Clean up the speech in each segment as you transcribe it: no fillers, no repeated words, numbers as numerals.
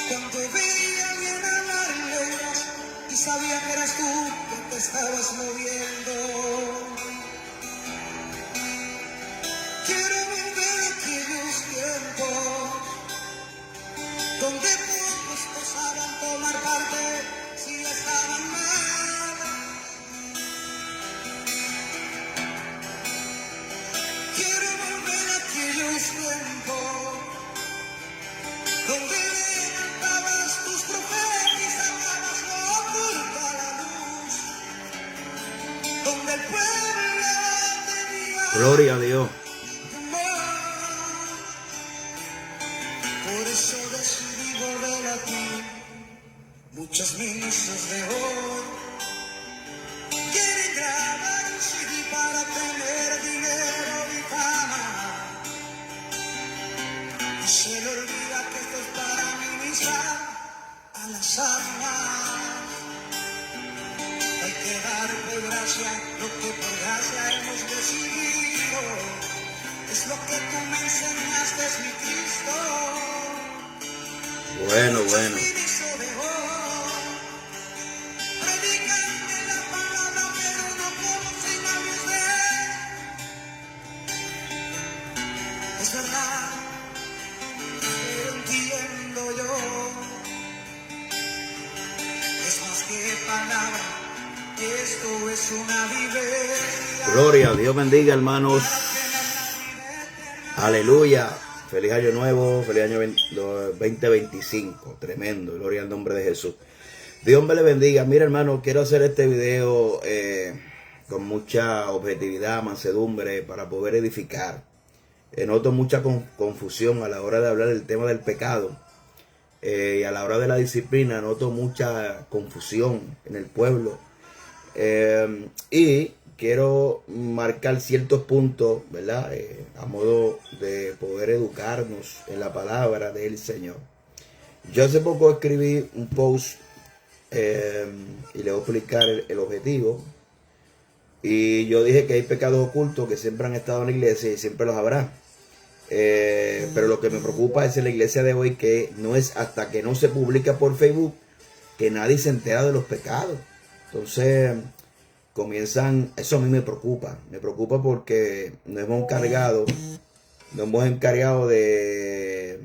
Cuando veía bien hablarle y sabía que eras tú que te estabas moviendo. Quiero volver a aquellos tiempos donde pocos osaban tomar parte si estaban mal. Quiero volver a aquellos tiempos donde levantabas tus profetas y sacabas lo oculto a la luz, donde el pueblo tenía Gloria a Dios. temor. Por eso decidí volver a ti. Muchos ministros de hoy quieren grabar un CD para tener dinero y fama, y se le olvida que esto es para ministrar a las almas. Hay que dar por gracia lo que por gracia hemos recibido. Es lo que tú me enseñaste, es mi Cristo. Bueno. Ministro de hoy predican de la palabra, pero no conocen a Dios de él. Es verdad, pero entiendo yo. Es más que palabra, esto es una vivencia. Gloria a Dios, bendiga, hermanos. Para tener la vida eterna. Aleluya. Feliz año nuevo, feliz año 2025. Tremendo, gloria al nombre de Jesús. Dios me le bendiga. Mira, hermano, quiero hacer este video con mucha objetividad, mansedumbre, para poder edificar. Noto mucha confusión a la hora de hablar del tema del pecado. Y a la hora de la disciplina noto mucha confusión en el pueblo. Y quiero marcar ciertos puntos, ¿verdad? A modo de poder educarnos en la palabra del Señor. Yo hace poco escribí un post y le voy a explicar el objetivo. Y yo dije que hay pecados ocultos que siempre han estado en la iglesia y siempre los habrá. Pero lo que me preocupa es en la iglesia de hoy, que no es hasta que no se publica por Facebook que nadie se entera de los pecados. Entonces comienzan, eso a mí me preocupa porque nos hemos encargado de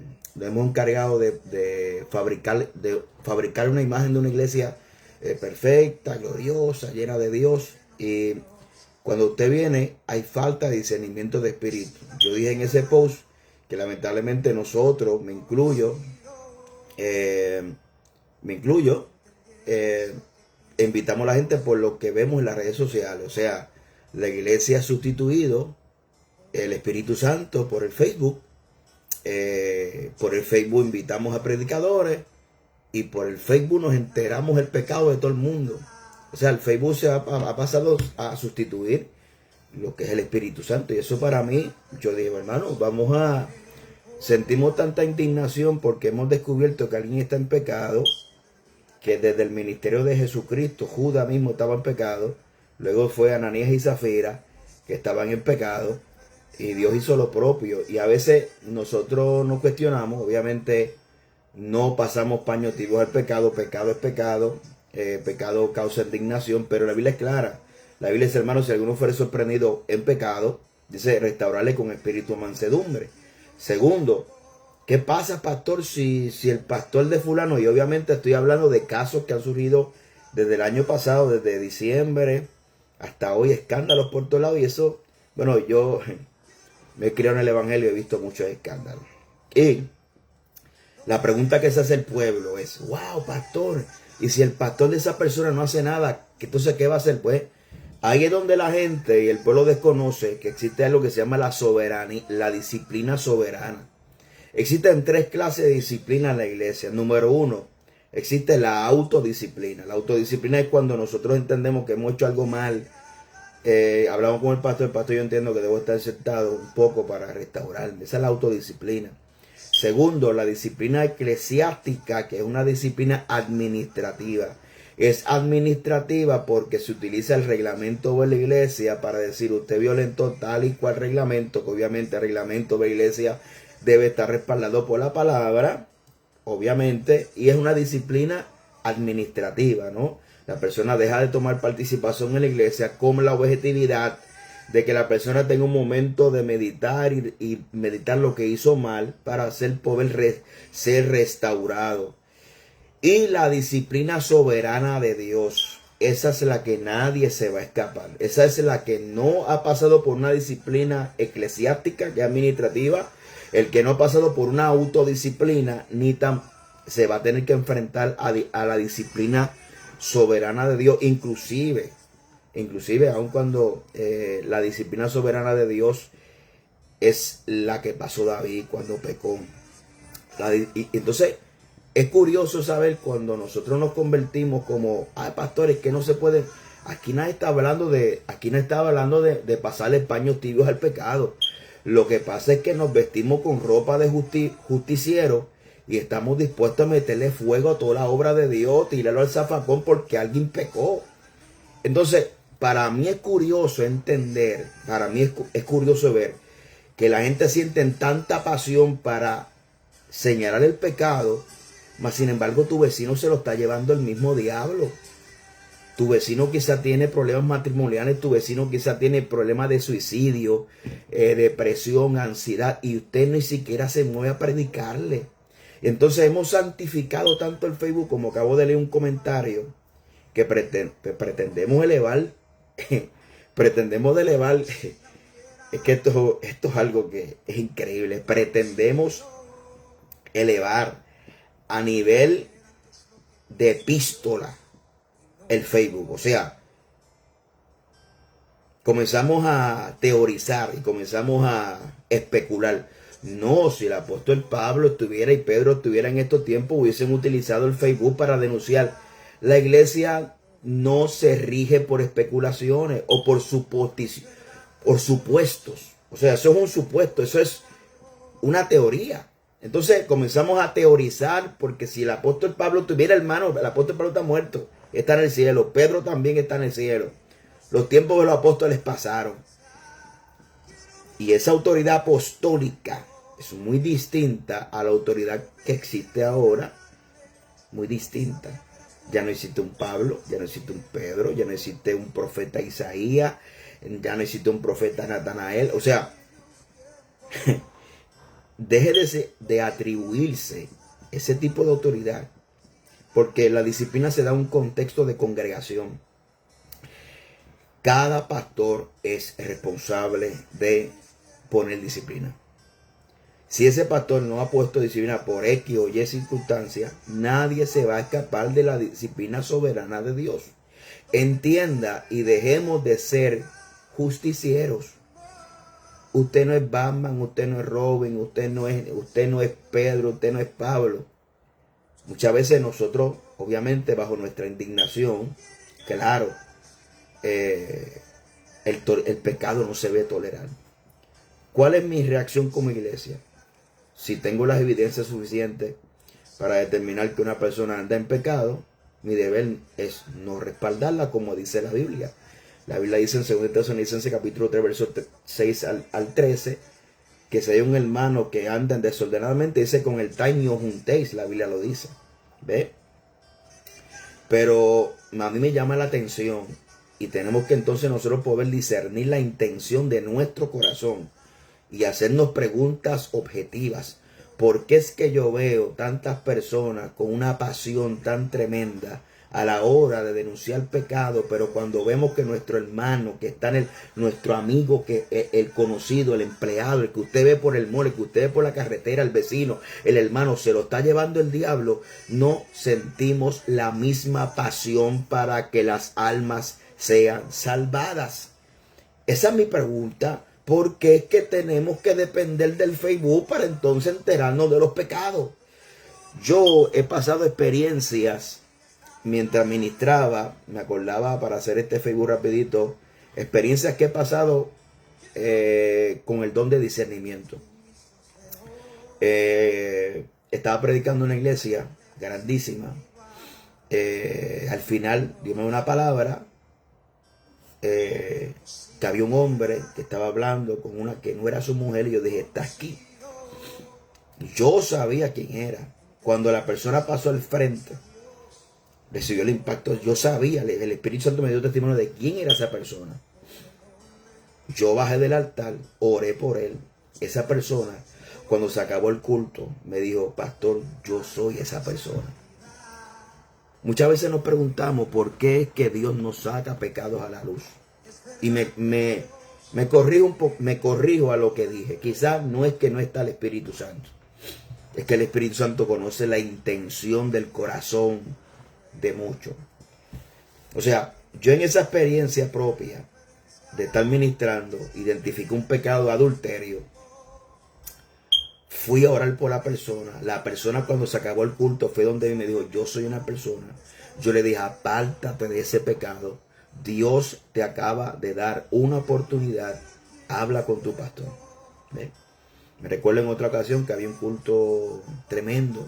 fabricar una imagen de una iglesia perfecta, gloriosa, llena de Dios, y cuando usted viene hay falta de discernimiento de espíritu. Yo dije en ese post que lamentablemente nosotros, me incluyo, invitamos a la gente por lo que vemos en las redes sociales. O sea, la iglesia ha sustituido el Espíritu Santo por el Facebook. Por el Facebook invitamos a predicadores y por el Facebook nos enteramos el pecado de todo el mundo. O sea, el Facebook se ha pasado a sustituir lo que es el Espíritu Santo. Y eso para mí, yo digo, hermano, sentimos tanta indignación porque hemos descubierto que alguien está en pecado, que desde el ministerio de Jesucristo, Judas mismo estaba en pecado, luego fue Ananías y Zafira, que estaban en pecado, y Dios hizo lo propio. Y a veces nosotros nos cuestionamos, obviamente no pasamos paños tibios al pecado, pecado es pecado, pecado causa indignación, pero la Biblia es clara. La Biblia dice, hermano, si alguno fuere sorprendido en pecado, dice, restaurarle con espíritu de mansedumbre. Segundo, ¿qué pasa, pastor, si el pastor de fulano, y obviamente estoy hablando de casos que han surgido desde el año pasado, desde diciembre hasta hoy, escándalos por todos lados, y eso, bueno, yo me he criado en el evangelio y he visto muchos escándalos. Y la pregunta que se hace el pueblo es, wow, pastor, y si el pastor de esa persona no hace nada, entonces ¿qué va a hacer? Pues ahí es donde la gente y el pueblo desconoce que existe algo que se llama la disciplina soberana. Existen tres clases de disciplina en la iglesia. Número uno, existe la autodisciplina. La autodisciplina es cuando nosotros entendemos que hemos hecho algo mal. Hablamos con el pastor, yo entiendo que debo estar sentado un poco para restaurarme. Esa es la autodisciplina. Segundo, la disciplina eclesiástica, que es una disciplina administrativa. Es administrativa porque se utiliza el reglamento de la iglesia para decir, usted violentó tal y cual reglamento, que obviamente el reglamento de la iglesia debe estar respaldado por la palabra, obviamente, y es una disciplina administrativa, ¿no? La persona deja de tomar participación en la iglesia con la objetividad de que la persona tenga un momento de meditar y meditar lo que hizo mal para poder ser restaurado. Y la disciplina soberana de Dios, esa es la que nadie se va a escapar. Esa es la que no ha pasado por una disciplina eclesiástica, que es administrativa. El que no ha pasado por una autodisciplina, se va a tener que enfrentar a la disciplina soberana de Dios, inclusive aun cuando la disciplina soberana de Dios es la que pasó David cuando pecó. Entonces es curioso saber cuando nosotros nos convertimos como pastores que no se pueden. Aquí nadie está hablando de pasarle paños tibios al pecado. Lo que pasa es que nos vestimos con ropa de justiciero y estamos dispuestos a meterle fuego a toda la obra de Dios, tirarlo al zafacón porque alguien pecó. Entonces, para mí es curioso entender, para mí es curioso ver que la gente siente tanta pasión para señalar el pecado, mas sin embargo tu vecino se lo está llevando el mismo diablo. Tu vecino quizá tiene problemas matrimoniales, tu vecino quizá tiene problemas de suicidio, depresión, ansiedad, y usted ni siquiera se mueve a predicarle. Entonces hemos santificado tanto el Facebook, como acabo de leer un comentario, que pretendemos elevar, es que esto es algo que es increíble, pretendemos elevar a nivel de epístola el Facebook. O sea, comenzamos a teorizar y comenzamos a especular. No, si el apóstol Pablo estuviera y Pedro estuviera en estos tiempos, hubiesen utilizado el Facebook para denunciar. La iglesia no se rige por especulaciones o por supuestos. O sea, eso es un supuesto, eso es una teoría. Entonces comenzamos a teorizar, porque si el apóstol Pablo tuviera, hermano, el apóstol Pablo está muerto, está en el cielo. Pedro también está en el cielo. Los tiempos de los apóstoles pasaron. Y esa autoridad apostólica es muy distinta a la autoridad que existe ahora. Muy distinta. Ya no existe un Pablo, ya no existe un Pedro, ya no existe un profeta Isaías, ya no existe un profeta Natanael. O sea, deje de atribuirse ese tipo de autoridad, porque la disciplina se da en un contexto de congregación. Cada pastor es responsable de poner disciplina. Si ese pastor no ha puesto disciplina por X o Y circunstancia, nadie se va a escapar de la disciplina soberana de Dios. Entienda y dejemos de ser justicieros. Usted no es Batman, usted no es Robin, usted no es Pedro, usted no es Pablo. Muchas veces nosotros, obviamente bajo nuestra indignación, claro, el pecado no se ve tolerar. ¿Cuál es mi reacción como iglesia? Si tengo las evidencias suficientes para determinar que una persona anda en pecado, mi deber es no respaldarla, como dice la Biblia. La Biblia dice en 2 Tesalonicenses capítulo 3, versos 6 al 13, que si hay un hermano que anda desordenadamente, dice con el tal ni os juntéis, la Biblia lo dice. ¿Ve? Pero a mí me llama la atención, y tenemos que entonces nosotros poder discernir la intención de nuestro corazón y hacernos preguntas objetivas. ¿Por qué es que yo veo tantas personas con una pasión tan tremenda a la hora de denunciar pecado, pero cuando vemos que nuestro hermano, que está nuestro amigo, que el conocido, el empleado, el que usted ve por el mall, el que usted ve por la carretera, el vecino, el hermano, se lo está llevando el diablo, no sentimos la misma pasión para que las almas sean salvadas? Esa es mi pregunta. ¿Por qué es que tenemos que depender del Facebook para entonces enterarnos de los pecados? Yo he pasado experiencias mientras ministraba, me acordaba para hacer este Facebook rapidito, experiencias que he pasado con el don de discernimiento. Estaba predicando en una iglesia grandísima. Al final, Dios me dio una palabra. Que había un hombre que estaba hablando con una que no era su mujer, y yo dije, está aquí. Yo sabía quién era. Cuando la persona pasó al frente, recibió el impacto. Yo sabía, el Espíritu Santo me dio testimonio de quién era esa persona. Yo bajé del altar, oré por él. Esa persona, cuando se acabó el culto, me dijo: pastor, yo soy esa persona. Muchas veces nos preguntamos por qué es que Dios nos saca pecados a la luz. Y me corrijo a lo que dije. Quizás no es que no está el Espíritu Santo. Es que el Espíritu Santo conoce la intención del corazón de muchos. O sea, yo en esa experiencia propia de estar ministrando, identifiqué un pecado de adulterio. Fui a orar por la persona. La persona, cuando se acabó el culto, fue donde me dijo: yo soy una persona. Yo le dije: apártate de ese pecado. Dios te acaba de dar una oportunidad. Habla con tu pastor. ¿Ven? Me recuerdo en otra ocasión que había un culto tremendo.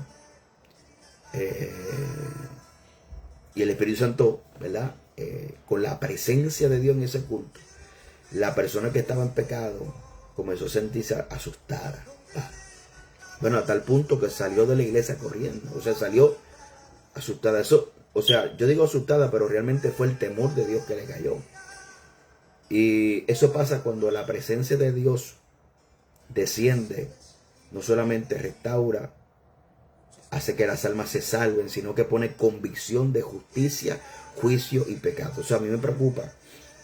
Y el Espíritu Santo, ¿verdad? Con la presencia de Dios en ese culto, la persona que estaba en pecado comenzó a sentirse asustada. Bueno, a tal punto que salió de la iglesia corriendo. O sea, salió asustada. Eso, o sea, yo digo asustada, pero realmente fue el temor de Dios que le cayó. Y eso pasa cuando la presencia de Dios desciende. No solamente restaura, hace que las almas se salven, sino que pone convicción de justicia, juicio y pecado. O sea, a mí me preocupa,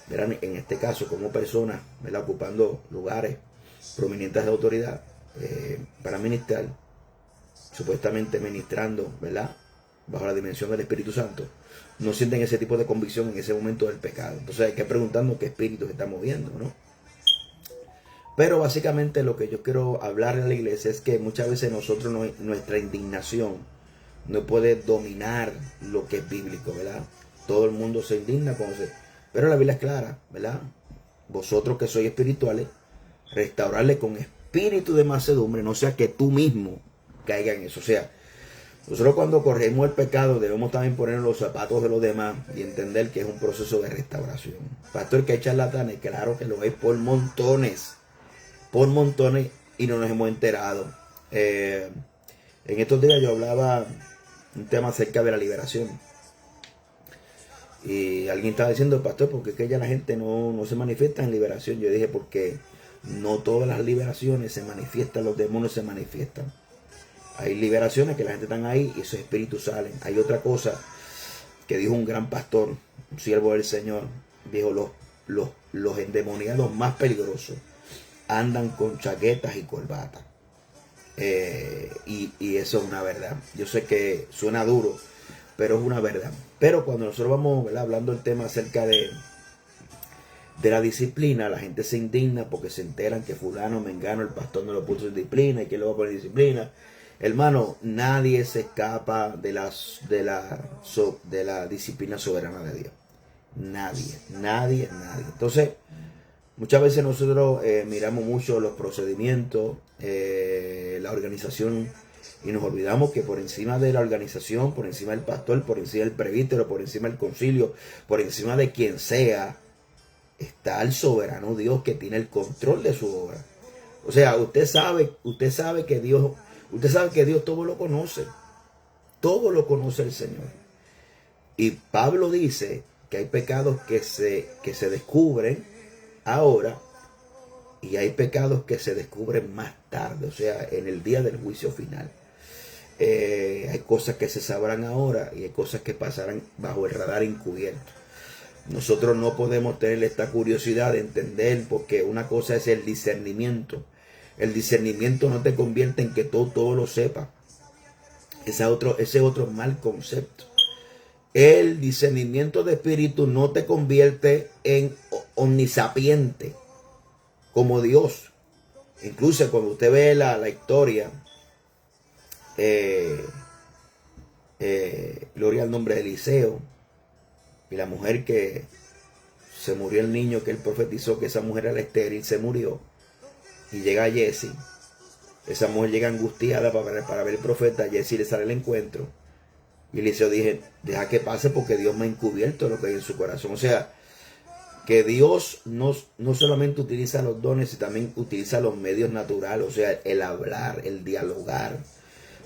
verán, en este caso, como personas, ¿verdad?, ocupando lugares prominentes de autoridad para ministrar, supuestamente ministrando, ¿verdad?, bajo la dimensión del Espíritu Santo, no sienten ese tipo de convicción en ese momento del pecado. Entonces hay que preguntarnos qué espíritu se está moviendo, ¿no? Pero básicamente lo que yo quiero hablar a la iglesia es que muchas veces nosotros, nuestra indignación no puede dominar lo que es bíblico, ¿verdad? Todo el mundo se indigna cuando se... Pero la Biblia es clara, ¿verdad? Vosotros que sois espirituales, restaurarle con espíritu de mansedumbre, no sea que tú mismo caiga en eso. O sea, nosotros cuando corregimos el pecado debemos también poner los zapatos de los demás y entender que es un proceso de restauración. Pastor, que hay charlatanes, claro que lo hay por montones y no nos hemos enterado. En estos días yo hablaba un tema acerca de la liberación. Y alguien estaba diciendo: pastor, ¿por qué es que ya la gente no se manifiesta en liberación? Yo dije: porque no todas las liberaciones se manifiestan, los demonios se manifiestan. Hay liberaciones que la gente está ahí y esos espíritus salen. Hay otra cosa que dijo un gran pastor, un siervo del Señor. Dijo: los endemoniados más peligrosos andan con chaquetas y corbatas. Y eso es una verdad. Yo sé que suena duro, pero es una verdad. Pero cuando nosotros vamos, ¿verdad?, hablando del tema acerca de la disciplina, la gente se indigna porque se enteran que fulano, mengano, el pastor no lo puso en disciplina y que lo va a poner en disciplina. Hermano, nadie se escapa de la disciplina soberana de Dios. Nadie. Entonces, muchas veces nosotros miramos mucho los procedimientos, la organización, y nos olvidamos que por encima de la organización, por encima del pastor, por encima del presbítero, por encima del concilio, por encima de quien sea, está el soberano Dios que tiene el control de su obra. O sea, usted sabe que Dios todo lo conoce. Todo lo conoce el Señor. Y Pablo dice que hay pecados que se descubren ahora y hay pecados que se descubren más tarde, o sea, en el día del juicio final. Hay cosas que se sabrán ahora y hay cosas que pasarán bajo el radar encubierto. Nosotros no podemos tener esta curiosidad de entender, porque una cosa es el discernimiento. El discernimiento no te convierte en que todo lo sepa. Ese otro mal concepto. El discernimiento de espíritu no te convierte en omnisapiente como Dios. Incluso cuando usted ve la historia, gloria al nombre de Eliseo, y la mujer que se murió, el niño que él profetizó que esa mujer era estéril, se murió, y llega Jesse. Esa mujer llega angustiada para ver el profeta. Jesse le sale al encuentro y Eliseo dije: deja que pase, porque Dios me ha encubierto lo que hay en su corazón. O sea, que Dios no solamente utiliza los dones, sino también utiliza los medios naturales, o sea, el hablar, el dialogar.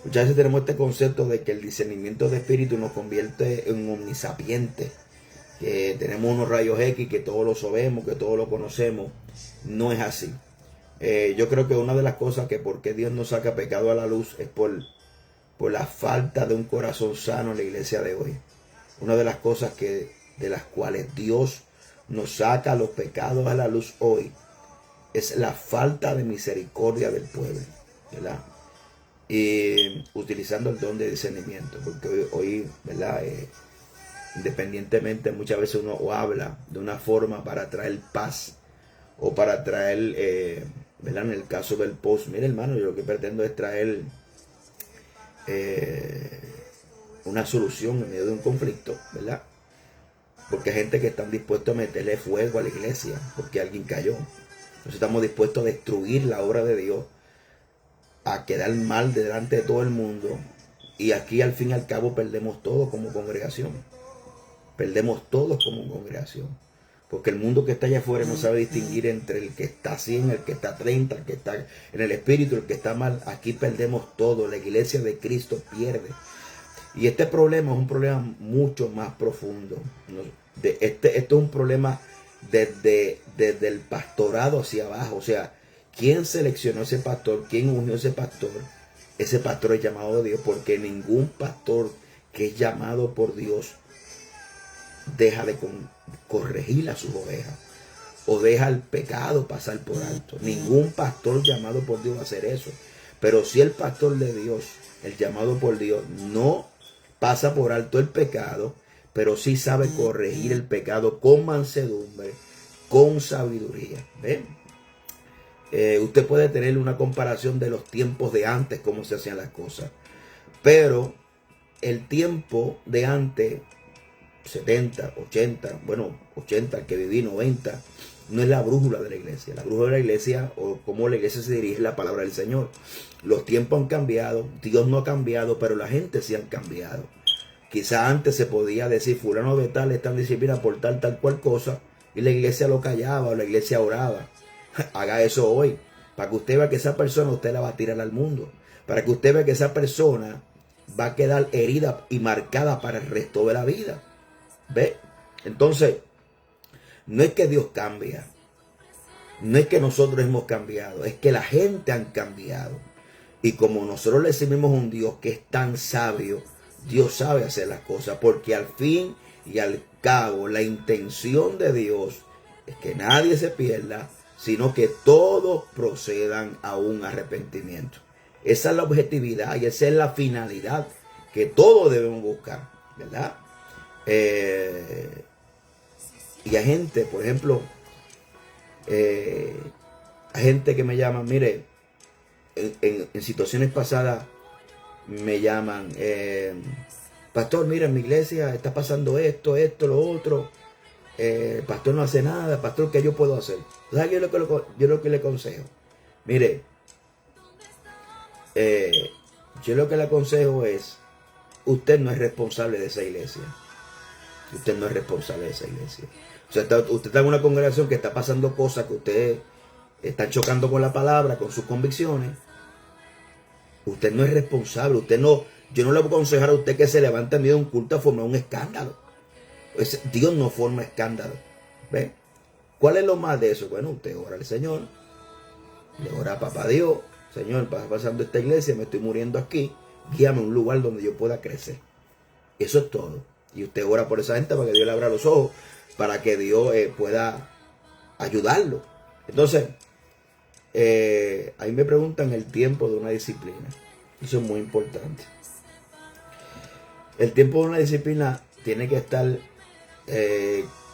Muchas veces tenemos este concepto de que el discernimiento de espíritu nos convierte en omnisapientes, que tenemos unos rayos X, que todos lo sabemos, que todos lo conocemos. No es así. Yo creo que una de las cosas que por qué Dios no saca pecado a la luz es por la falta de un corazón sano en la iglesia de hoy. Una de las cosas de las cuales Dios nos saca los pecados a la luz hoy es la falta de misericordia del pueblo, ¿verdad? Y utilizando el don de discernimiento, porque hoy ¿verdad? Independientemente, muchas veces uno habla de una forma para traer paz o para traer, ¿verdad? En el caso del post, mire hermano, yo lo que pretendo es traer una solución en medio de un conflicto, ¿verdad? Porque hay gente que está dispuesta a meterle fuego a la iglesia porque alguien cayó. Entonces estamos dispuestos a destruir la obra de Dios, a quedar mal delante de todo el mundo, y aquí al fin y al cabo perdemos todo como congregación. Perdemos todos como congregación. Porque el mundo que está allá afuera no sabe distinguir entre el que está 100, el que está 30, el que está en el espíritu, el que está mal. Aquí perdemos todo. La iglesia de Cristo pierde. Y este problema es un problema mucho más profundo. Esto es un problema desde el pastorado hacia abajo. O sea, ¿quién seleccionó ese pastor? ¿Quién unió ese pastor? Ese pastor es llamado de Dios, porque ningún pastor que es llamado por Dios deja de corregir a sus ovejas o deja el pecado pasar por alto. Ningún pastor llamado por Dios va a hacer eso. Pero si el pastor de Dios, el llamado por Dios, no pasa por alto el pecado, pero sí sabe corregir el pecado con mansedumbre, con sabiduría. ¿Ven? Usted puede tener una comparación de los tiempos de antes, cómo se hacían las cosas. Pero el tiempo de antes, 70, 80, bueno, 80, el que viví, 90, no es la brújula de la iglesia. La brújula de la iglesia, o cómo la iglesia se dirige, es la palabra del Señor. Los tiempos han cambiado, Dios no ha cambiado, pero la gente sí han cambiado. Quizá antes se podía decir, fulano de tal está en disciplina por tal cual cosa, y la iglesia lo callaba, o la iglesia oraba. Haga eso hoy, para que usted vea que esa persona usted la va a tirar al mundo, para que usted vea que esa persona va a quedar herida y marcada para el resto de la vida. ¿Ve? Entonces, no es que Dios cambia, no es que nosotros hemos cambiado, es que la gente han cambiado. Y como nosotros le servimos a un Dios que es tan sabio, Dios sabe hacer las cosas, porque al fin y al cabo la intención de Dios es que nadie se pierda, sino que todos procedan a un arrepentimiento. Esa es la objetividad y esa es la finalidad que todos debemos buscar, ¿verdad? Y hay gente, por ejemplo, hay gente que me llama, mire, en situaciones pasadas me llaman, pastor, mira, en mi iglesia está pasando esto, lo otro, pastor no hace nada, pastor, ¿qué yo puedo hacer? ¿Sabes yo lo que le aconsejo? Mire, yo lo que le aconsejo es, usted no es responsable de esa iglesia. Usted no es responsable de esa iglesia. O sea, usted está en una congregación que está pasando cosas que usted está chocando con la palabra, con sus convicciones. Usted no es responsable. Yo no le voy a aconsejar a usted que se levante en medio de un culto a formar un escándalo. Dios no forma escándalo. ¿Ve? ¿Cuál es lo más de eso? Bueno, usted ora al Señor. Le ora a papá Dios. Señor, está pasando esta iglesia, me estoy muriendo aquí. Guíame a un lugar donde yo pueda crecer. Eso es todo. Y usted ora por esa gente para que Dios le abra los ojos, para que Dios pueda ayudarlo. Entonces, ahí me preguntan el tiempo de una disciplina. Eso es muy importante. El tiempo de una disciplina tiene que estar,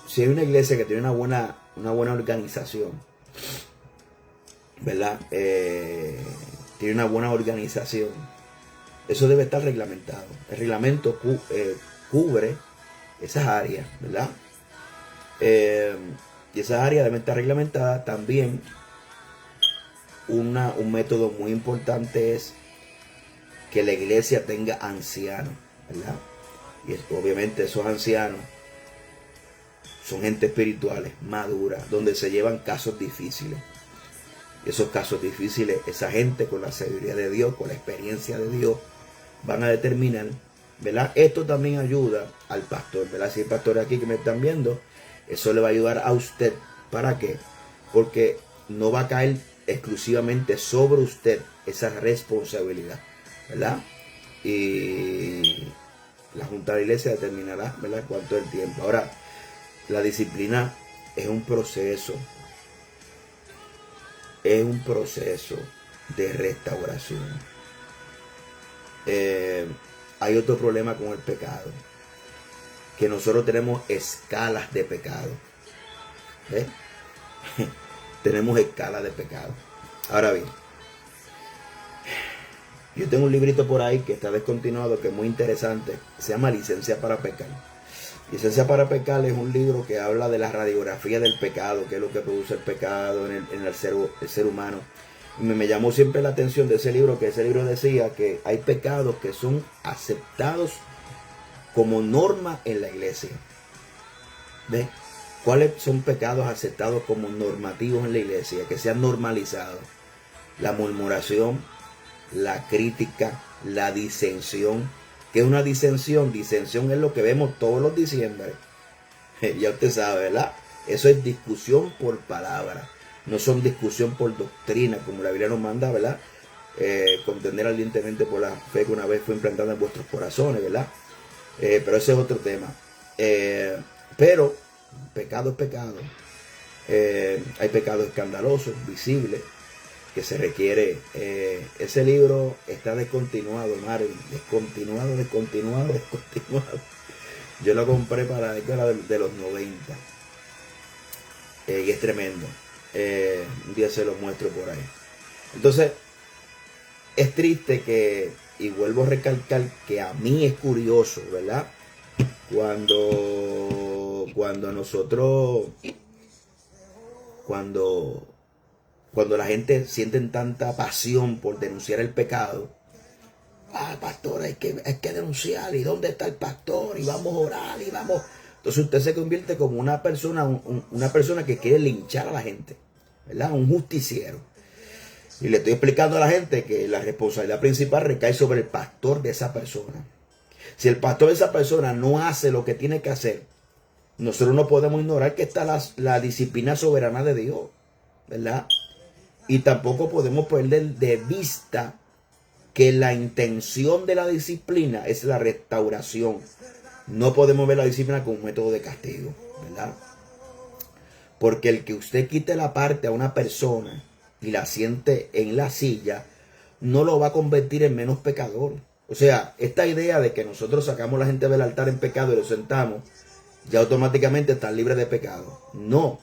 si hay una iglesia que tiene una buena organización, ¿verdad? Tiene una buena organización. Eso debe estar reglamentado. El reglamento cubre esas áreas, ¿verdad? Y esas áreas deben estar reglamentadas. También un método muy importante es que la iglesia tenga ancianos, ¿verdad? Y obviamente esos ancianos son gente espirituales, maduras, donde se llevan casos difíciles. Y esos casos difíciles, esa gente con la sabiduría de Dios, con la experiencia de Dios, van a determinar, ¿verdad? Esto también ayuda al pastor, ¿verdad? Si hay pastores aquí que me están viendo, eso le va a ayudar a usted. ¿Para qué? Porque no va a caer exclusivamente sobre usted esa responsabilidad, ¿verdad? Y la Junta de la Iglesia determinará, ¿verdad?, cuánto es el tiempo. Ahora, la disciplina es un proceso de restauración. Hay otro problema con el pecado, que nosotros tenemos escalas de pecado. ¿Ves? Tenemos escalas de pecado. Ahora bien, yo tengo un librito por ahí que está descontinuado, que es muy interesante. Se llama Licencia para Pecar. Licencia para Pecar es un libro que habla de la radiografía del pecado, que es lo que produce el pecado en el ser humano. Y me llamó siempre la atención de ese libro, que ese libro decía que hay pecados que son aceptados como norma en la iglesia. ¿Ves? ¿Cuáles son pecados aceptados como normativos en la iglesia, que se han normalizado? La murmuración, la crítica, la disensión. ¿Qué es una disensión? Disensión es lo que vemos todos los diciembre. Ya usted sabe, ¿verdad? Eso es discusión por palabra. No son discusión por doctrina, como la Biblia nos manda, ¿verdad? Contender ardientemente por la fe que una vez fue implantada en vuestros corazones, ¿verdad? Pero ese es otro tema. Pero pecado es pecado. Hay pecados escandalosos, visibles, que se requiere. Ese libro está descontinuado, Mario. Descontinuado. Yo lo compré para la década de los 90. Y es tremendo. Un día se lo muestro por ahí. Entonces, es triste que, y vuelvo a recalcar que a mí es curioso, ¿verdad? Cuando la gente siente tanta pasión por denunciar el pecado. Pastor, hay que denunciar. ¿Y dónde está el pastor? Y vamos a orar y vamos. Entonces usted se convierte como una persona que quiere linchar a la gente, ¿verdad? Un justiciero. Y le estoy explicando a la gente que la responsabilidad principal recae sobre el pastor de esa persona. Si el pastor de esa persona no hace lo que tiene que hacer, nosotros no podemos ignorar que está la disciplina soberana de Dios, ¿verdad? Y tampoco podemos perder de vista que la intención de la disciplina es la restauración. No podemos ver la disciplina como un método de castigo, ¿verdad? Porque el que usted quite la parte a una persona y la siente en la silla, no lo va a convertir en menos pecador. O sea, esta idea de que nosotros sacamos a la gente del altar en pecado y lo sentamos, ya automáticamente están libres de pecado. No.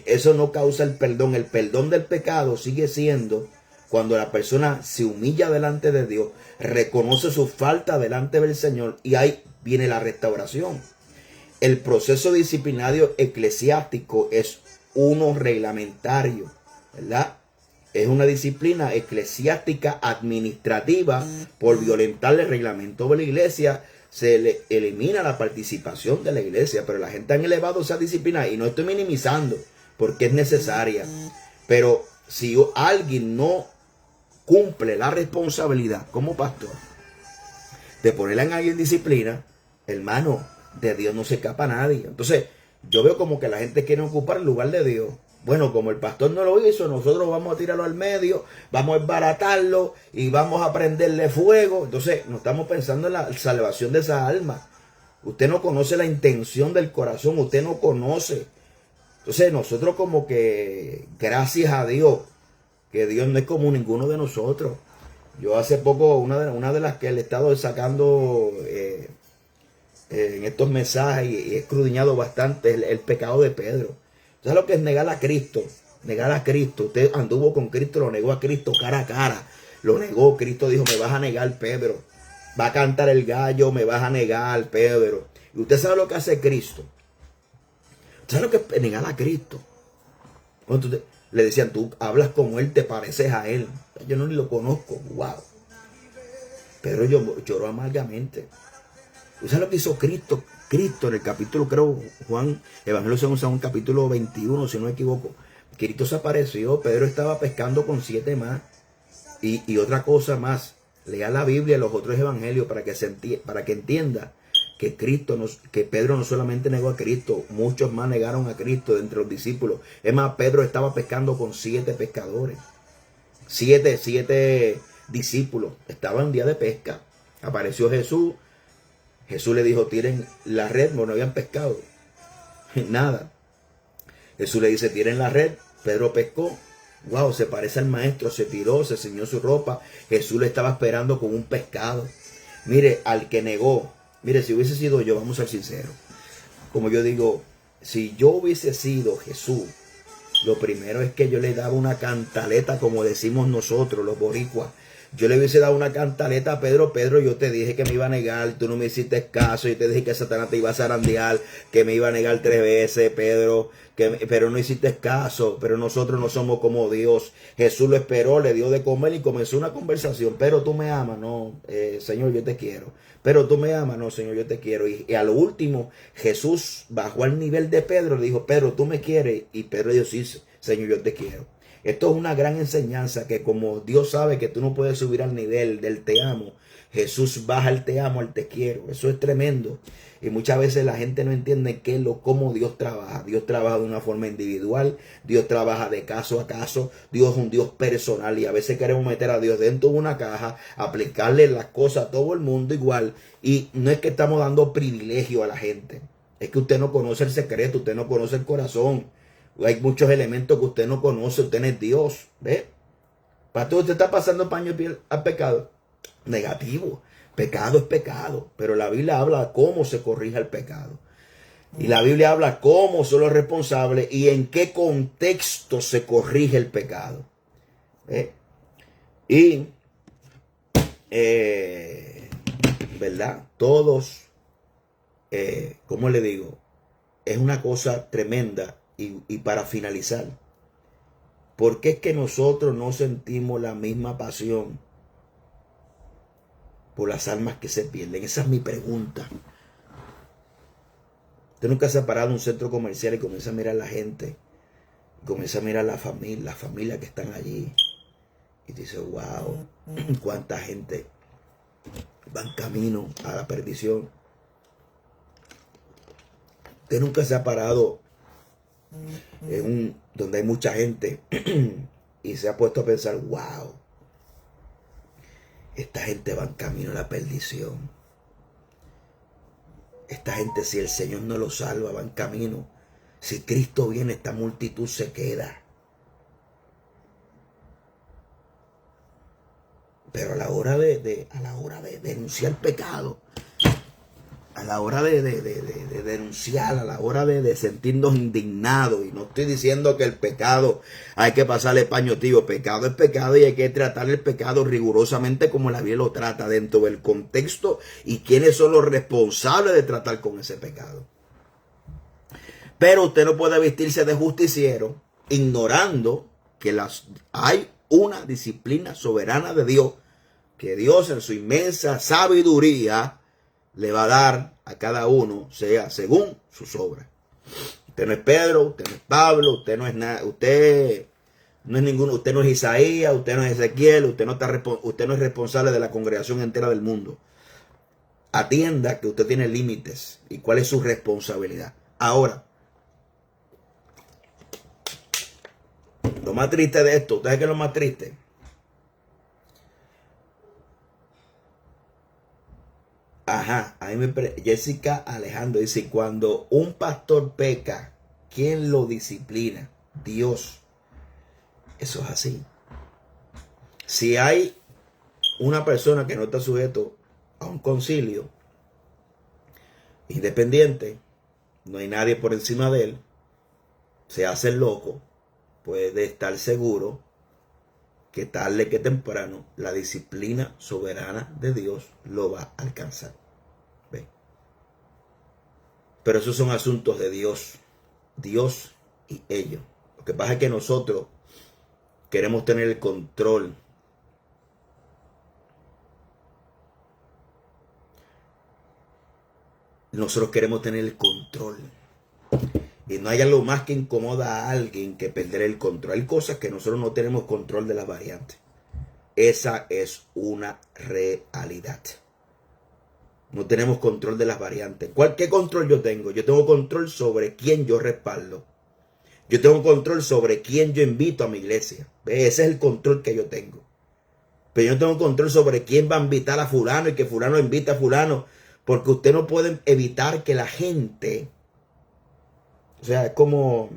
Eso no causa el perdón. El perdón del pecado sigue siendo cuando la persona se humilla delante de Dios, reconoce su falta delante del Señor, y ahí viene la restauración. El proceso disciplinario eclesiástico es uno reglamentario, ¿verdad? Es una disciplina eclesiástica administrativa. Por violentar el reglamento de la iglesia, se le elimina la participación de la iglesia. Pero la gente han elevado esa disciplina, y no estoy minimizando, porque es necesaria. Pero si alguien no cumple la responsabilidad como pastor de ponerla en alguien disciplina, hermano, de Dios no se escapa a nadie. Entonces yo veo como que la gente quiere ocupar el lugar de Dios. Bueno, como el pastor no lo hizo, nosotros vamos a tirarlo al medio, vamos a desbaratarlo y vamos a prenderle fuego. Entonces no estamos pensando en la salvación de esa alma. Usted no conoce la intención del corazón, usted no conoce. Entonces nosotros como que, gracias a Dios, que Dios no es como ninguno de nosotros. Yo hace poco, una de las que le he estado sacando en estos mensajes y he escudriñado bastante, el pecado de Pedro. ¿Sabes lo que es negar a Cristo? Negar a Cristo. Usted anduvo con Cristo, lo negó a Cristo cara a cara. Lo negó. Cristo dijo: me vas a negar, Pedro. Va a cantar el gallo, me vas a negar, Pedro. Y usted sabe lo que hace Cristo. ¿Usted sabe lo que es negar a Cristo? Cuando le decían: tú hablas como él, te pareces a él. Yo no ni lo conozco. Wow. Pedro lloró amargamente. ¿Usted sabe lo que hizo Cristo? Cristo en el capítulo, creo, Juan, Evangelio según San Juan, capítulo 21, si no me equivoco. Cristo se apareció, Pedro estaba pescando con 7 más. Y otra cosa más, Lea la Biblia y los otros evangelios para que, para que entienda que que Pedro no solamente negó a Cristo, muchos más negaron a Cristo de entre los discípulos. Es más, Pedro estaba pescando con 7 pescadores. 7 discípulos. Estaban en día de pesca. Apareció Jesús. Jesús le dijo, tiren la red, no habían pescado. Nada. Jesús le dice, tiren la red. Pedro pescó. Wow, se parece al maestro, se tiró, se ciñó su ropa. Jesús le estaba esperando con un pescado. Mire, al que negó, mire, si hubiese sido yo, vamos a ser sinceros. Como yo digo, si yo hubiese sido Jesús, lo primero es que yo le daba una cantaleta, como decimos nosotros, los boricuas. Yo le hubiese dado una cantaleta a Pedro. Pedro, yo te dije que me iba a negar, tú no me hiciste caso. Yo te dije que Satanás te iba a zarandear, que me iba a negar 3 veces, Pedro, pero no hiciste caso. Pero nosotros no somos como Dios. Jesús lo esperó, le dio de comer y comenzó una conversación. Pero tú me amas, no, Señor, yo te quiero. Pero tú me amas, no, Señor, yo te quiero. Y a lo último, Jesús bajó al nivel de Pedro, le dijo, Pedro, tú me quieres. Y Pedro dijo, sí, Señor, yo te quiero. Esto es una gran enseñanza, que como Dios sabe que tú no puedes subir al nivel del te amo, Jesús baja el te amo al te quiero. Eso es tremendo. Y muchas veces la gente no entiende cómo Dios trabaja. Dios trabaja de una forma individual. Dios trabaja de caso a caso. Dios es un Dios personal. Y a veces queremos meter a Dios dentro de una caja, aplicarle las cosas a todo el mundo igual. Y no es que estamos dando privilegio a la gente. Es que usted no conoce el secreto. Usted no conoce el corazón. Hay muchos elementos que usted no conoce, usted no es Dios. ¿Ve? Pastor, usted está pasando paño al pecado. Negativo. Pecado es pecado. Pero la Biblia habla cómo se corrige el pecado. Y la Biblia habla cómo son los responsables y en qué contexto se corrige el pecado. ¿Ve? Y, ¿verdad? Todos, ¿cómo le digo? Es una cosa tremenda. Y para finalizar, ¿por qué es que nosotros no sentimos la misma pasión por las almas que se pierden? Esa es mi pregunta. Usted nunca se ha parado en un centro comercial y comienza a mirar a la gente, comienza a mirar la familia que están allí, y dice, wow, cuánta gente va en camino a la perdición. Usted nunca se ha parado donde hay mucha gente y se ha puesto a pensar, wow, esta gente va en camino a la perdición. Esta gente, si el Señor no lo salva, va en camino. Si Cristo viene, esta multitud se queda. Pero a la hora de denunciar pecado, a la hora de denunciar, a la hora de sentirnos indignados, y no estoy diciendo que el pecado hay que pasarle paño tibio, pecado es pecado y hay que tratar el pecado rigurosamente como la Biblia lo trata, dentro del contexto y quiénes son los responsables de tratar con ese pecado. Pero usted no puede vestirse de justiciero ignorando que hay una disciplina soberana de Dios, que Dios en su inmensa sabiduría le va a dar a cada uno, sea según sus obras. Usted no es Pedro, usted no es Pablo, usted no es nada, usted no es ninguno, usted no es Isaías, usted no es Ezequiel, usted no es responsable de la congregación entera del mundo. Atienda que usted tiene límites y cuál es su responsabilidad. Ahora, lo más triste de esto, ¿usted sabe qué es lo más triste? Ajá, a mí Jessica Alejandro dice, cuando un pastor peca, ¿quién lo disciplina? Dios. Eso es así. Si hay una persona que no está sujeto a un concilio independiente, no hay nadie por encima de él, se hace el loco, puede estar seguro que tarde que temprano la disciplina soberana de Dios lo va a alcanzar. ¿Ve? Pero esos son asuntos de Dios y ellos. Lo que pasa es que nosotros queremos tener el control. Nosotros queremos tener el control. Y no hay algo más que incomoda a alguien que perder el control. Hay cosas que nosotros no tenemos control de las variantes. Esa es una realidad. No tenemos control de las variantes. ¿Qué control yo tengo? Yo tengo control sobre quién yo respaldo. Yo tengo control sobre quién yo invito a mi iglesia. ¿Ve? Ese es el control que yo tengo. Pero yo no tengo control sobre quién va a invitar a fulano y que fulano invita a fulano. Porque usted no puede evitar que la gente... O sea, es como...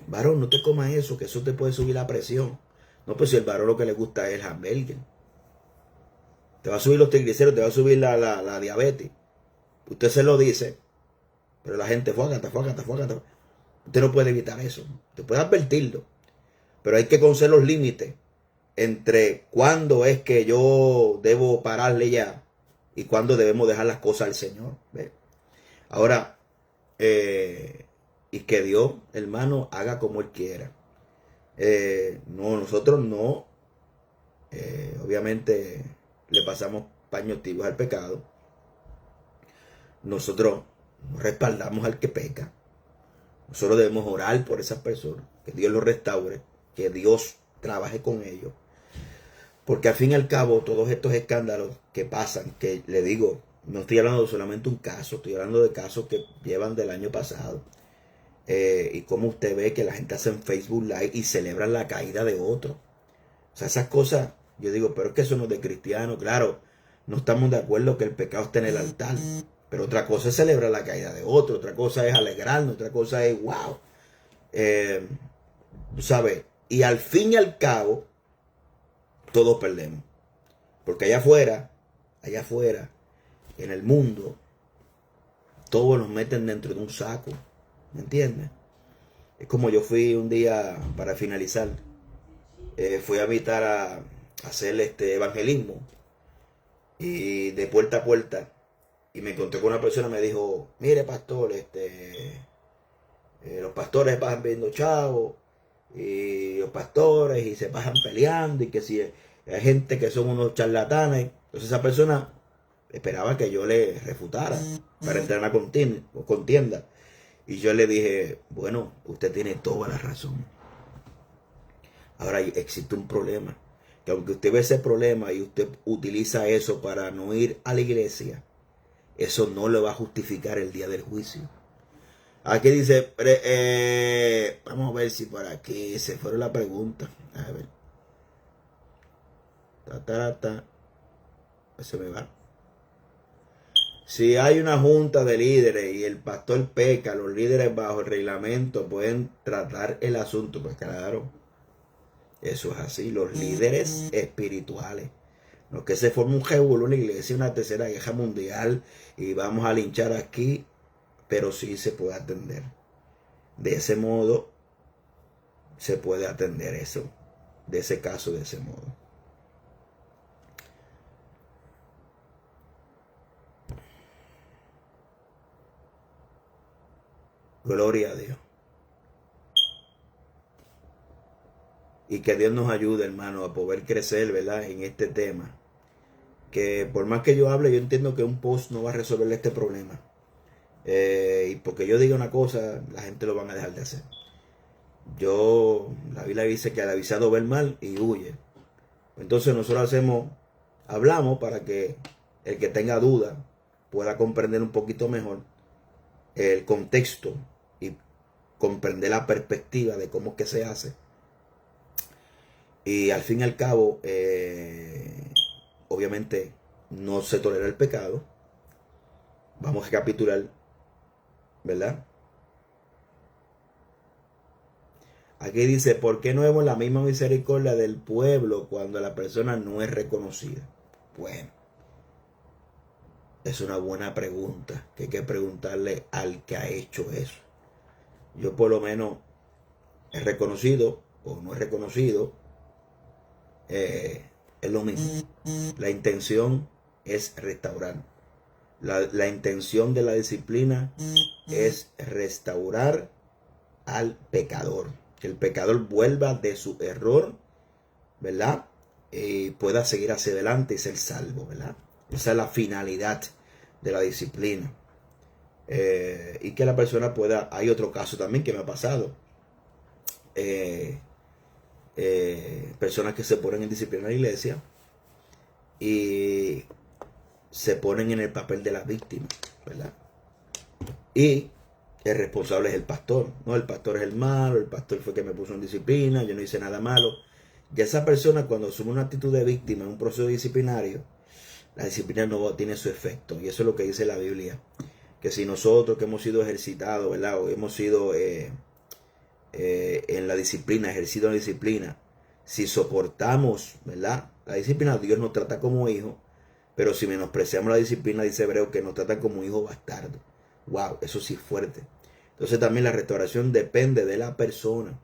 varón, no te comas eso, que eso te puede subir la presión. No, pues si el varón lo que le gusta es el hamburger. Te va a subir los triglicéridos, te va a subir la diabetes. Usted se lo dice, pero la gente fuágata. Usted no puede evitar eso. Usted puede advertirlo. Pero hay que conocer los límites entre cuándo es que yo debo pararle ya y cuándo debemos dejar las cosas al Señor. ¿Ve? Ahora, y que Dios, hermano, haga como Él quiera. No, nosotros no, obviamente le pasamos paños tibios al pecado. Nosotros respaldamos al que peca. Nosotros debemos orar por esas personas, que Dios los restaure, que Dios trabaje con ellos. Porque al fin y al cabo, todos estos escándalos que pasan, que le digo, no estoy hablando de solamente un caso, estoy hablando de casos que llevan del año pasado. Y como usted ve que la gente hace en Facebook Live y celebran la caída de otro. O sea, esas cosas, yo digo, pero es que eso no es de cristiano. Claro, no estamos de acuerdo que el pecado esté en el altar. Pero otra cosa es celebrar la caída de otro. Otra cosa es alegrarnos. Otra cosa es, wow. Tú sabes, y al fin y al cabo, todos perdemos. Porque allá afuera, en el mundo, todos nos meten dentro de un saco. ¿Me entiendes? Es como yo fui un día, para finalizar, fui a invitar a hacer evangelismo. Y de puerta a puerta. Y me encontré con una persona y me dijo, mire pastor, los pastores pasan viendo chavos. Y los pastores y se pasan peleando. Y que si hay gente que son unos charlatanes. Entonces esa persona esperaba que yo le refutara para entrar en una contienda. Y yo le dije, bueno, usted tiene toda la razón. Ahora existe un problema. Que aunque usted ve ese problema y usted utiliza eso para no ir a la iglesia, eso no le va a justificar el día del juicio. Aquí dice, vamos a ver si por aquí se fueron la pregunta. A ver. Se me va. Si hay una junta de líderes y el pastor peca, los líderes bajo el reglamento pueden tratar el asunto. Pues claro, eso es así. Los líderes espirituales. No que se forme un revuelo en la iglesia, una tercera guerra mundial y vamos a linchar aquí, pero sí se puede atender. De ese modo se puede atender eso, de ese caso, de ese modo. Gloria a Dios. Y que Dios nos ayude, hermano, a poder crecer, ¿verdad?, en este tema. Que por más que yo hable, yo entiendo que un post no va a resolver este problema. Y porque yo diga una cosa, la gente lo van a dejar de hacer. La Biblia dice que al avisado ve el mal y huye. Entonces nosotros hablamos para que el que tenga duda pueda comprender un poquito mejor el contexto y comprender la perspectiva de cómo es que se hace. Y al fin y al cabo, obviamente no se tolera el pecado. Vamos a recapitular, ¿verdad? Aquí dice, ¿por qué no vemos la misma misericordia del pueblo cuando la persona no es reconocida? Bueno, es una buena pregunta que hay que preguntarle al que ha hecho eso. Yo por lo menos he reconocido o no he reconocido, es lo mismo. La intención es restaurar. La intención de la disciplina es restaurar al pecador. Que el pecador vuelva de su error, ¿verdad? Y pueda seguir hacia adelante y ser salvo, ¿verdad? Esa es la finalidad de la disciplina. Y que la persona pueda... Hay otro caso también que me ha pasado. personas que se ponen en disciplina en la iglesia y se ponen en el papel de la víctima, ¿verdad? Y el responsable es el pastor, ¿no? El pastor es el malo, el pastor fue que me puso en disciplina, yo no hice nada malo. Ya esa persona, cuando asume una actitud de víctima en un proceso disciplinario, la disciplina no tiene su efecto. Y eso es lo que dice la Biblia. Que si nosotros que hemos sido ejercitados, ¿verdad? O hemos sido en la disciplina, ejercido en la disciplina, si soportamos, ¿verdad? La disciplina, Dios nos trata como hijos. Pero si menospreciamos la disciplina, dice Hebreo, que nos trata como hijos bastardos. Wow, eso sí es fuerte. Entonces también la restauración depende de la persona.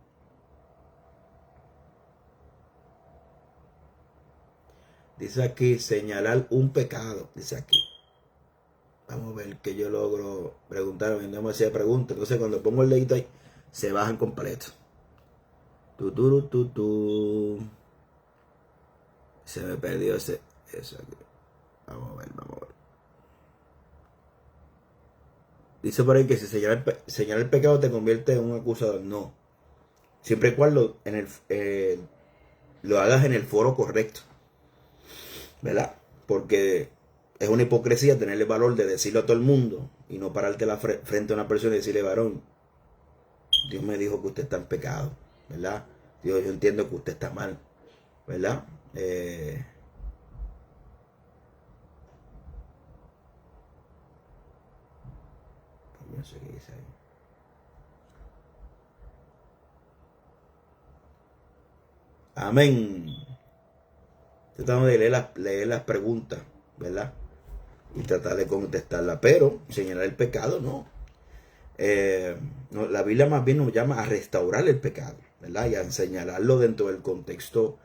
Dice aquí, señalar un pecado. Dice aquí. Vamos a ver que yo logro preguntar. No me hacía preguntas. Entonces cuando pongo el dedito ahí, se bajan completo. Se me perdió eso aquí. Vamos a ver. Dice por ahí que si señalar el pecado te convierte en un acusador. No. Siempre y cuando lo hagas en el foro correcto. ¿Verdad? Porque es una hipocresía tener el valor de decirlo a todo el mundo y no pararte frente a una persona y decirle, varón, Dios me dijo que usted está en pecado, ¿verdad? Dios, yo entiendo que usted está mal, ¿verdad? No sé qué dice ahí. Amén. Tratamos de leer las preguntas, ¿verdad? Y tratar de contestarlas, pero señalar el pecado no. No, la Biblia más bien nos llama a restaurar el pecado, ¿verdad? Y a señalarlo dentro del contexto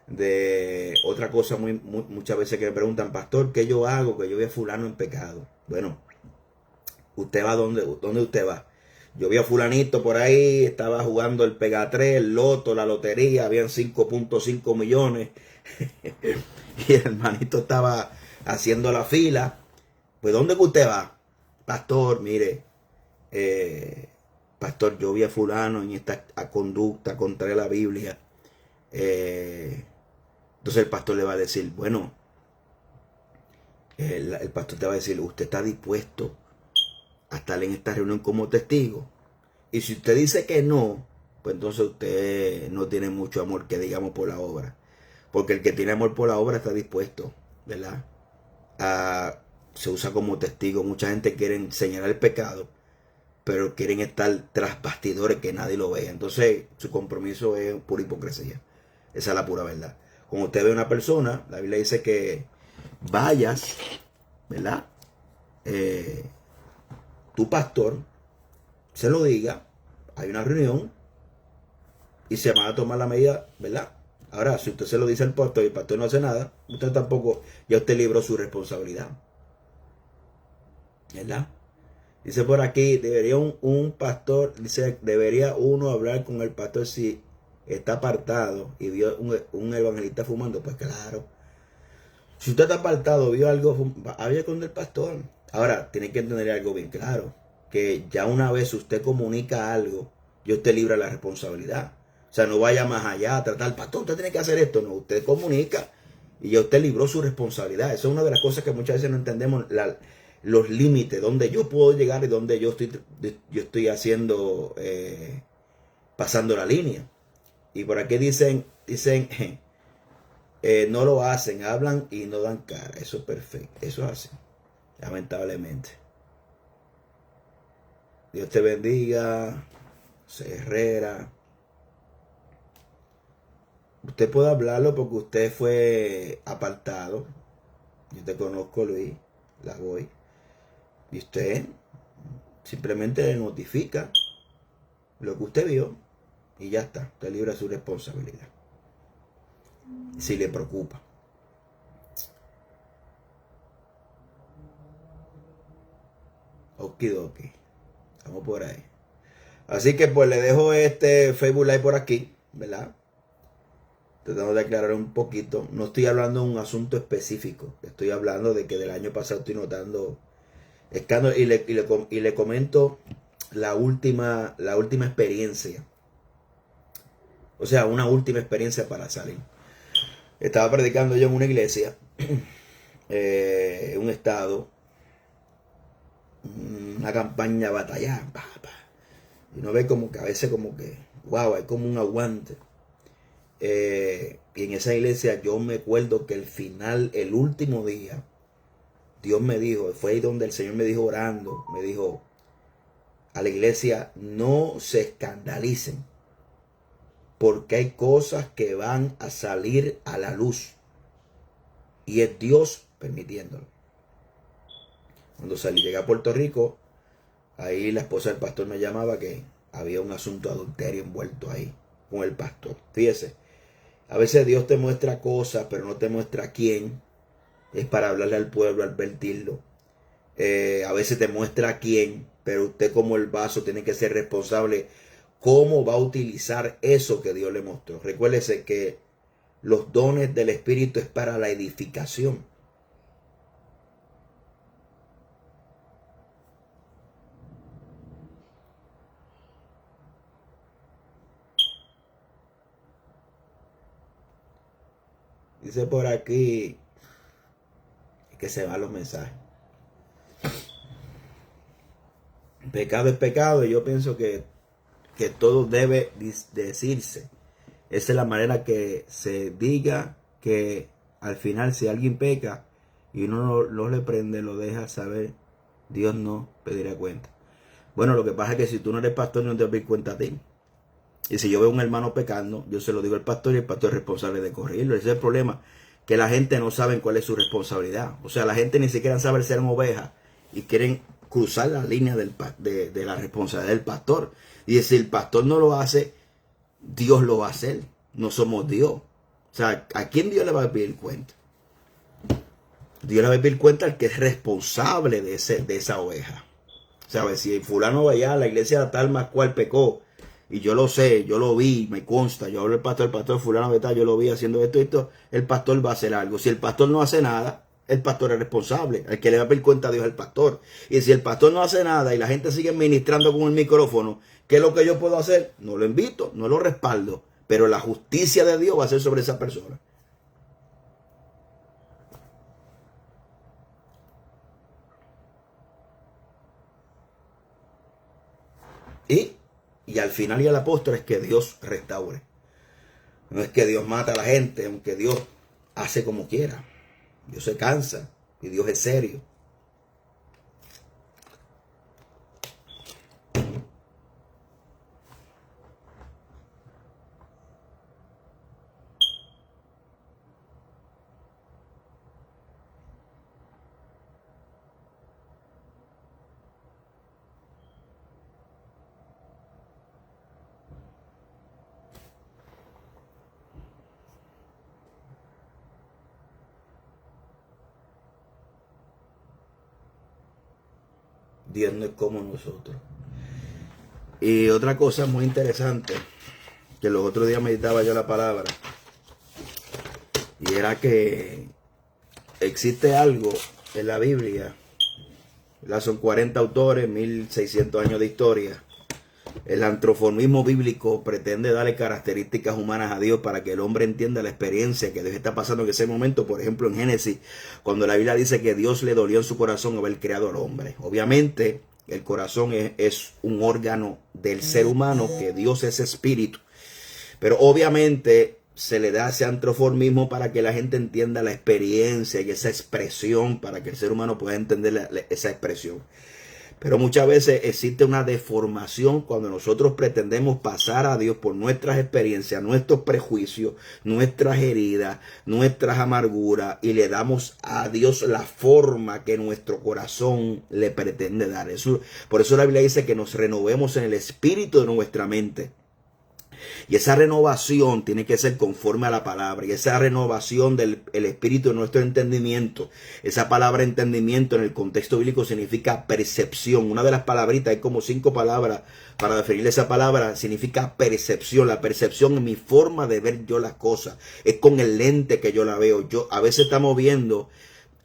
de otra cosa muchas veces que me preguntan, pastor, ¿qué yo hago? Que yo vea a fulano en pecado. Bueno, usted va ¿dónde usted va? Yo vi a fulanito por ahí, estaba jugando el Pega 3, el loto, la lotería, habían 5.5 millones. Y el hermanito estaba haciendo la fila. Pues ¿dónde que usted va? Pastor, mire, pastor, yo vi a fulano en esta conducta contra la Biblia. Entonces el pastor le va a decir, bueno, el pastor te va a decir, usted está dispuesto a estar en esta reunión como testigo. Y si usted dice que no, pues entonces usted no tiene mucho amor, que digamos, por la obra. Porque el que tiene amor por la obra está dispuesto, ¿verdad? Se usa como testigo. Mucha gente quiere señalar el pecado, pero quieren estar tras bastidores que nadie lo vea. Entonces su compromiso es pura hipocresía. Esa es la pura verdad. Cuando usted ve a una persona, la Biblia dice que vayas, ¿verdad? Tu pastor se lo diga, hay una reunión y se van a tomar la medida, ¿verdad? Ahora, si usted se lo dice al pastor y el pastor no hace nada, usted tampoco, ya usted libró su responsabilidad, ¿verdad? Dice por aquí, debería un pastor, dice, debería uno hablar con el pastor si está apartado y vio un evangelista fumando. Pues claro, si usted está apartado, vio algo, habla con el pastor. Ahora, tiene que entender algo bien claro, que ya una vez usted comunica algo, ya usted libra la responsabilidad. O sea, no vaya más allá a tratar, pastor, usted tiene que hacer esto. No, usted comunica y ya usted libró su responsabilidad. Esa es una de las cosas que muchas veces no entendemos, los límites, donde yo puedo llegar y donde yo estoy haciendo, pasando la línea. Y por aquí dicen, no lo hacen, hablan y no dan cara. Eso es perfecto, eso es así, lamentablemente. Dios te bendiga, José Herrera. Usted puede hablarlo porque usted fue apartado. Yo te conozco, Luis, la voy. Y usted simplemente le notifica lo que usted vio y ya está. Usted libra su responsabilidad. Si le preocupa. Okidoki. Vamos por ahí. Así que pues le dejo este Facebook Live por aquí, ¿verdad? Tratando de aclarar un poquito. No estoy hablando de un asunto específico. Estoy hablando de que del año pasado estoy notando escándalos. Y le comento la última experiencia O sea, una última experiencia para salir. Estaba predicando yo en una iglesia, en un estado, una campaña batallada. Y uno ve como que a veces como que, wow, hay como un aguante. Y en esa iglesia yo me acuerdo que el final, el último día, Dios me dijo, fue ahí donde el Señor me dijo orando, me dijo a la iglesia, no se escandalicen, porque hay cosas que van a salir a la luz. Y es Dios permitiéndolo. Cuando llegué a Puerto Rico, ahí la esposa del pastor me llamaba que había un asunto de adulterio envuelto ahí con el pastor. Fíjese, a veces Dios te muestra cosas, pero no te muestra quién. Es para hablarle al pueblo, advertirlo. A veces te muestra quién, pero usted como el vaso tiene que ser responsable cómo va a utilizar eso que Dios le mostró. Recuérdese que los dones del Espíritu es para la edificación. Dice por aquí que se van los mensajes. Pecado es pecado y yo pienso que todo debe decirse. Esa es la manera que se diga que al final si alguien peca y uno no le prende, lo deja saber, Dios no pedirá cuenta. Bueno, lo que pasa es que si tú no eres pastor no te vas a pedir cuenta a ti. Y si yo veo a un hermano pecando, yo se lo digo al pastor y el pastor es responsable de corregirlo. Ese es el problema, que la gente no sabe cuál es su responsabilidad. O sea, la gente ni siquiera sabe ser una oveja y quieren cruzar la línea de la responsabilidad del pastor. Y si el pastor no lo hace, Dios lo va a hacer. No somos Dios. O sea, ¿a quién Dios le va a pedir cuenta? Dios le va a pedir cuenta al que es responsable de esa oveja. ¿Sabes? Si fulano vaya a la iglesia tal más cual pecó, y yo lo sé, yo lo vi, me consta, yo hablo el pastor fulano de tal, yo lo vi haciendo esto y esto, el pastor va a hacer algo. Si el pastor no hace nada, el pastor es responsable. El que le va a pedir cuenta a Dios es el pastor. Y si el pastor no hace nada y la gente sigue ministrando con el micrófono, ¿qué es lo que yo puedo hacer? No lo invito, no lo respaldo, pero la justicia de Dios va a ser sobre esa persona. Y al final y a la postre es que Dios restaure. No es que Dios mata a la gente, aunque Dios hace como quiera. Dios se cansa y Dios es serio. Dios no es como nosotros. Y otra cosa muy interesante, que los otros días meditaba yo la palabra, y era que existe algo en la Biblia, ¿verdad? Son 40 autores, 1600 años de historia. El antroformismo bíblico pretende darle características humanas a Dios para que el hombre entienda la experiencia que Dios está pasando en ese momento. Por ejemplo, en Génesis, cuando la Biblia dice que Dios le dolió en su corazón haber creado al hombre. Obviamente, el corazón es un órgano del ser humano, que Dios es espíritu. Pero obviamente se le da ese antroformismo para que la gente entienda la experiencia y esa expresión, para que el ser humano pueda entender esa expresión. Pero muchas veces existe una deformación cuando nosotros pretendemos pasar a Dios por nuestras experiencias, nuestros prejuicios, nuestras heridas, nuestras amarguras, y le damos a Dios la forma que nuestro corazón le pretende dar. Por eso la Biblia dice que nos renovemos en el espíritu de nuestra mente. Y esa renovación tiene que ser conforme a la palabra. Y esa renovación del espíritu de nuestro entendimiento. Esa palabra entendimiento en el contexto bíblico significa percepción. Una de las palabritas, hay como 5 palabras para definir esa palabra, significa percepción. La percepción es mi forma de ver yo las cosas. Es con el lente que yo la veo. A veces estamos viendo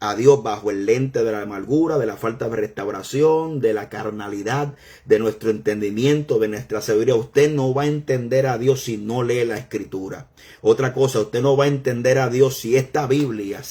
a Dios bajo el lente de la amargura, de la falta de restauración, de la carnalidad, de nuestro entendimiento, de nuestra sabiduría, usted no va a entender a Dios si no lee la Escritura. Otra cosa, usted no va a entender a Dios si esta Biblia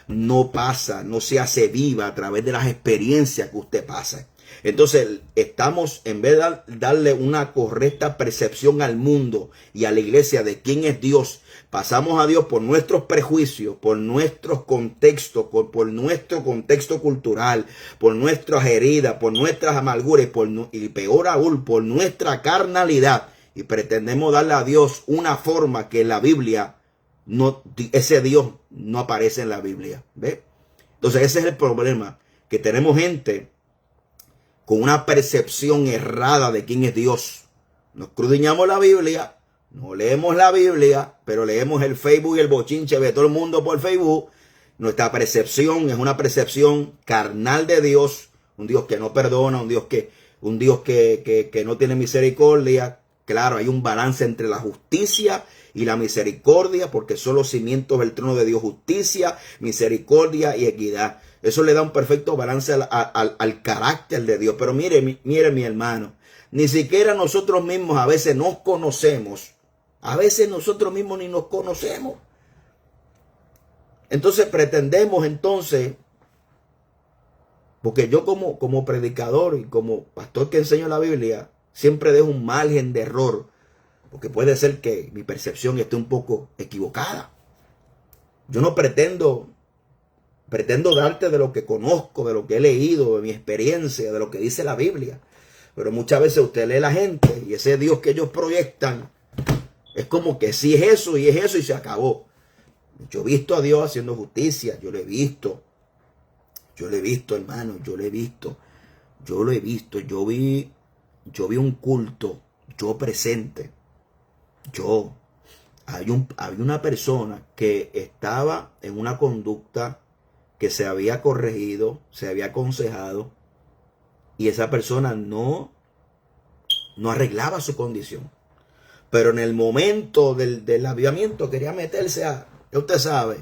no pasa, no se hace viva a través de las experiencias que usted pasa. Entonces estamos, en vez de darle una correcta percepción al mundo y a la iglesia de quién es Dios, pasamos a Dios por nuestros prejuicios, por nuestros contextos, por nuestro contexto cultural, por nuestras heridas, por nuestras amarguras y peor aún, por nuestra carnalidad. Y pretendemos darle a Dios una forma que en la Biblia, ese Dios no aparece en la Biblia. ¿Ve? Entonces ese es el problema, que tenemos gente con una percepción errada de quién es Dios. Nos escudriñamos la Biblia, no leemos la Biblia, pero leemos el Facebook y el bochinche de todo el mundo por Facebook. Nuestra percepción es una percepción carnal de Dios, un Dios que no perdona, un Dios que no tiene misericordia. Claro, hay un balance entre la justicia y la misericordia, porque son los cimientos del trono de Dios: justicia, misericordia y equidad. Eso le da un perfecto balance al carácter de Dios. Pero mire mi hermano, ni siquiera nosotros mismos a veces nos conocemos. A veces nosotros mismos ni nos conocemos. Entonces pretendemos porque yo como predicador y como pastor que enseño la Biblia, siempre dejo un margen de error, porque puede ser que mi percepción esté un poco equivocada. Yo no pretendo darte de lo que conozco, de lo que he leído, de mi experiencia, de lo que dice la Biblia. Pero muchas veces usted lee a la gente y ese Dios que ellos proyectan es como que sí es eso y se acabó. Yo he visto a Dios haciendo justicia, yo lo he visto, hermano, yo lo he visto. Yo vi un culto, yo presente. Había una persona que estaba en una conducta que se había corregido, se había aconsejado, y esa persona no arreglaba su condición. Pero en el momento del avivamiento quería meterse ya usted sabe,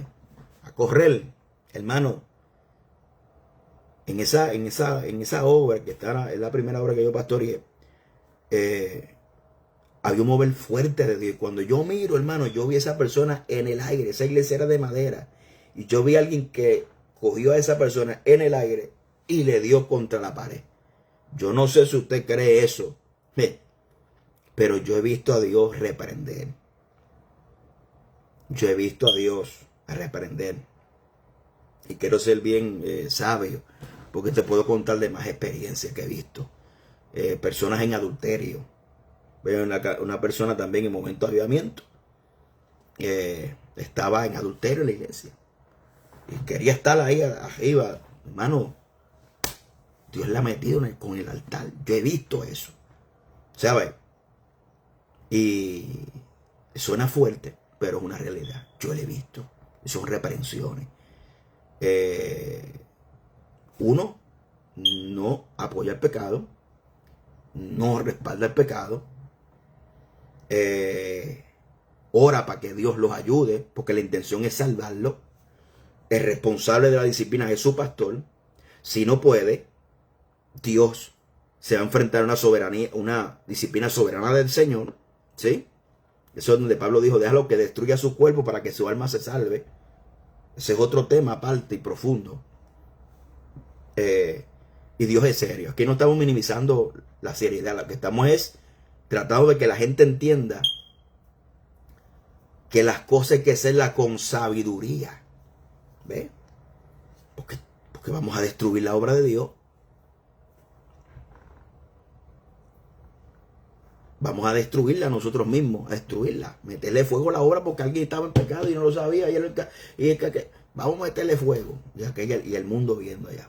a correr, hermano. En esa obra que es la primera obra que yo pastoreé, había un mover fuerte de Dios. Cuando yo miro, hermano, yo vi a esa persona en el aire. Esa iglesia era de madera. Y yo vi a alguien que cogió a esa persona en el aire y le dio contra la pared. Yo no sé si usted cree eso, pero yo he visto a Dios reprender. Yo he visto a Dios reprender. Y quiero ser bien sabio, porque te puedo contar de más experiencias que he visto. Personas en adulterio. Veo una persona también en momento de avivamiento. Estaba en adulterio en la iglesia. Y quería estar ahí arriba. Hermano, Dios la ha metido con el altar. Yo he visto eso. ¿Sabes? Y suena fuerte, pero es una realidad. Yo lo he visto. Son reprensiones. Uno, no apoya el pecado. No respalda el pecado. Ora para que Dios los ayude, porque la intención es salvarlo. El responsable de la disciplina es su pastor. Si no puede, Dios se va a enfrentar a una disciplina soberana del Señor. ¿Sí? Eso es donde Pablo dijo: déjalo que destruya su cuerpo para que su alma se salve. Ese es otro tema aparte y profundo. Y Dios es serio. Aquí no estamos minimizando la seriedad. Lo que estamos es tratando de que la gente entienda que las cosas hay que hacerlas con sabiduría. ¿Ve? Porque vamos a destruir la obra de Dios. Vamos a destruirla nosotros mismos, a destruirla. Meterle fuego a la obra porque alguien estaba en pecado y no lo sabía. Vamos a meterle fuego. Y el mundo viendo allá.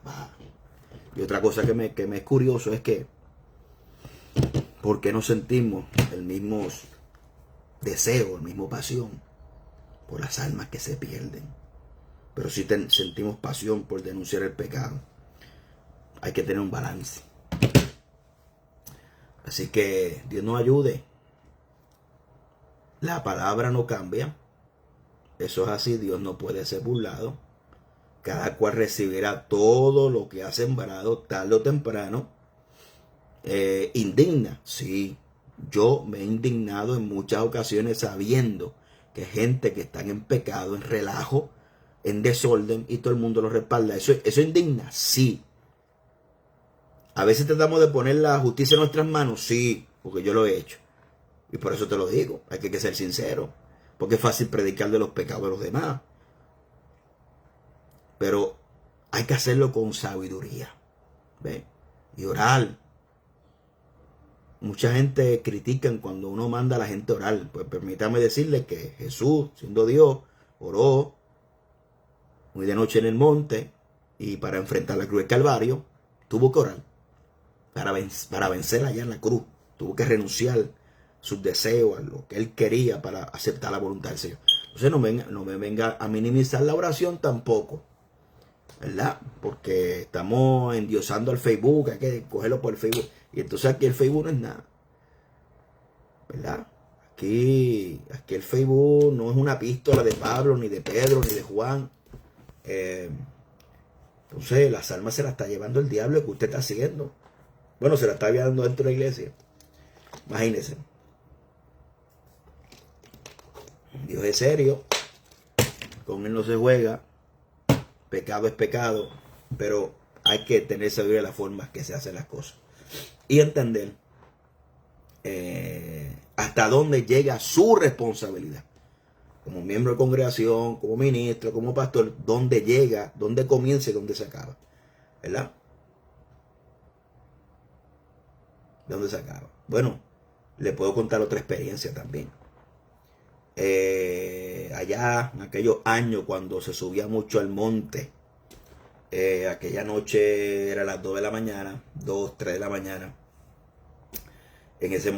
Y otra cosa que me es curioso es que ¿por qué no sentimos el mismo deseo, el mismo pasión por las almas que se pierden? Pero sí sentimos pasión por denunciar el pecado. Hay que tener un balance. Así que Dios nos ayude. La palabra no cambia. Eso es así. Dios no puede ser burlado. cada cual recibirá todo lo que ha sembrado tarde o temprano. Indigna, sí. Yo me he indignado en muchas ocasiones sabiendo que hay gente que están en pecado, en relajo, en desorden y todo el mundo lo respalda. Eso indigna, sí. A veces tratamos de poner la justicia en nuestras manos, sí, porque yo lo he hecho. Y por eso te lo digo, hay que ser sincero, porque es fácil predicar de los pecados de los demás. Pero hay que hacerlo con sabiduría, ¿ve? Y orar. Mucha gente critica cuando uno manda a la gente a orar. Pues permítame decirle que Jesús, siendo Dios, oró muy de noche en el monte y para enfrentar la cruz del Calvario, tuvo que orar. Para vencer allá en la cruz, tuvo que renunciar a sus deseos, a lo que él quería para aceptar la voluntad del Señor. Entonces no me venga a minimizar la oración tampoco, ¿verdad? Porque estamos endiosando al Facebook, hay que cogerlo por el Facebook. Y entonces aquí el Facebook no es nada, ¿verdad? Aquí el Facebook no es una epístola de Pablo, ni de Pedro, ni de Juan. Entonces las almas se las está llevando el diablo que usted está haciendo. Bueno, se la está llevando dentro de la iglesia. Imagínense. Dios es serio. Con él no se juega. Pecado es pecado. Pero hay que tener sabiduría de las formas que se hacen las cosas. Y entender hasta dónde llega su responsabilidad. Como miembro de congregación, como ministro, como pastor. Dónde llega, dónde comienza y dónde se acaba. ¿Verdad? ¿Dónde se acaba? Bueno, le puedo contar otra experiencia también. Allá, en aquellos años, cuando se subía mucho al monte, aquella noche era las 2 de la mañana, 2, 3 de la mañana. En ese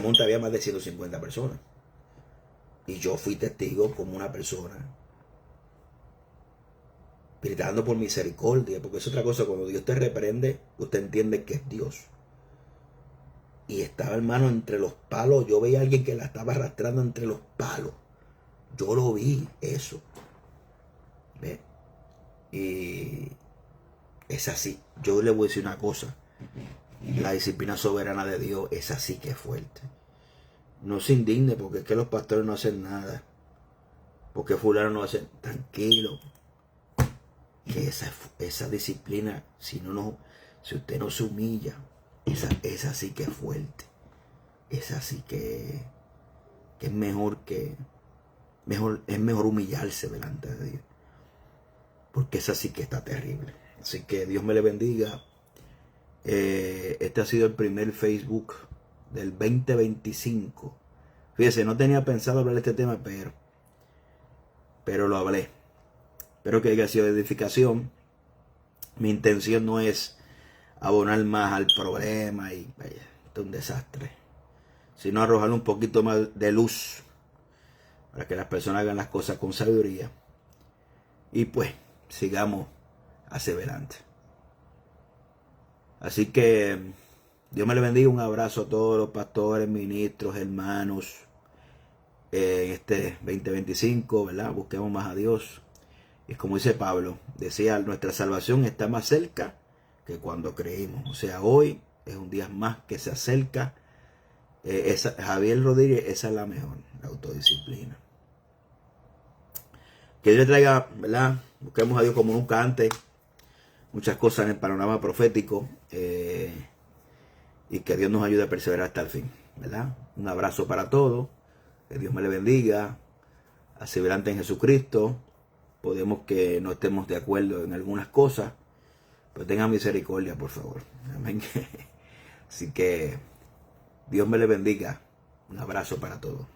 monte había más de 150 personas. Y yo fui testigo como una persona, gritando por misericordia, porque es otra cosa, cuando Dios te reprende, usted entiende que es Dios. Y estaba, hermano, entre los palos. Yo veía a alguien que la estaba arrastrando entre los palos. Yo lo vi, eso. ¿Ve? Y es así. Yo le voy a decir una cosa. La disciplina soberana de Dios es así que es fuerte. No se indigne porque es que los pastores no hacen nada. Porque fulano no hace. Tranquilo. Que esa disciplina, si usted no se humilla, esa sí que es fuerte. Esa sí que es mejor es mejor humillarse delante de Dios. Porque esa sí que está terrible. Así que Dios me le bendiga. Este ha sido el primer Facebook del 2025. Fíjese, no tenía pensado hablar de este tema, pero lo hablé. Espero que haya sido de edificación. Mi intención no es abonar más al problema y vaya, esto es un desastre, sino arrojar un poquito más de luz para que las personas hagan las cosas con sabiduría y pues sigamos hacia adelante. Así que Dios me le bendiga, un abrazo a todos los pastores, ministros, hermanos en este 2025, ¿verdad? Busquemos más a Dios y como dice Pablo, decía, nuestra salvación está más cerca que cuando creímos. O sea, hoy es un día más que se acerca. Javier Rodríguez, esa es la mejor, la autodisciplina. Que Dios le traiga, ¿verdad? Busquemos a Dios como nunca antes. Muchas cosas en el panorama profético. Y que Dios nos ayude a perseverar hasta el fin, ¿verdad? Un abrazo para todos. Que Dios me le bendiga. Perseverante en Jesucristo. Podemos que no estemos de acuerdo en algunas cosas, pero tengan misericordia, por favor. Amén. Así que Dios me le bendiga. Un abrazo para todos.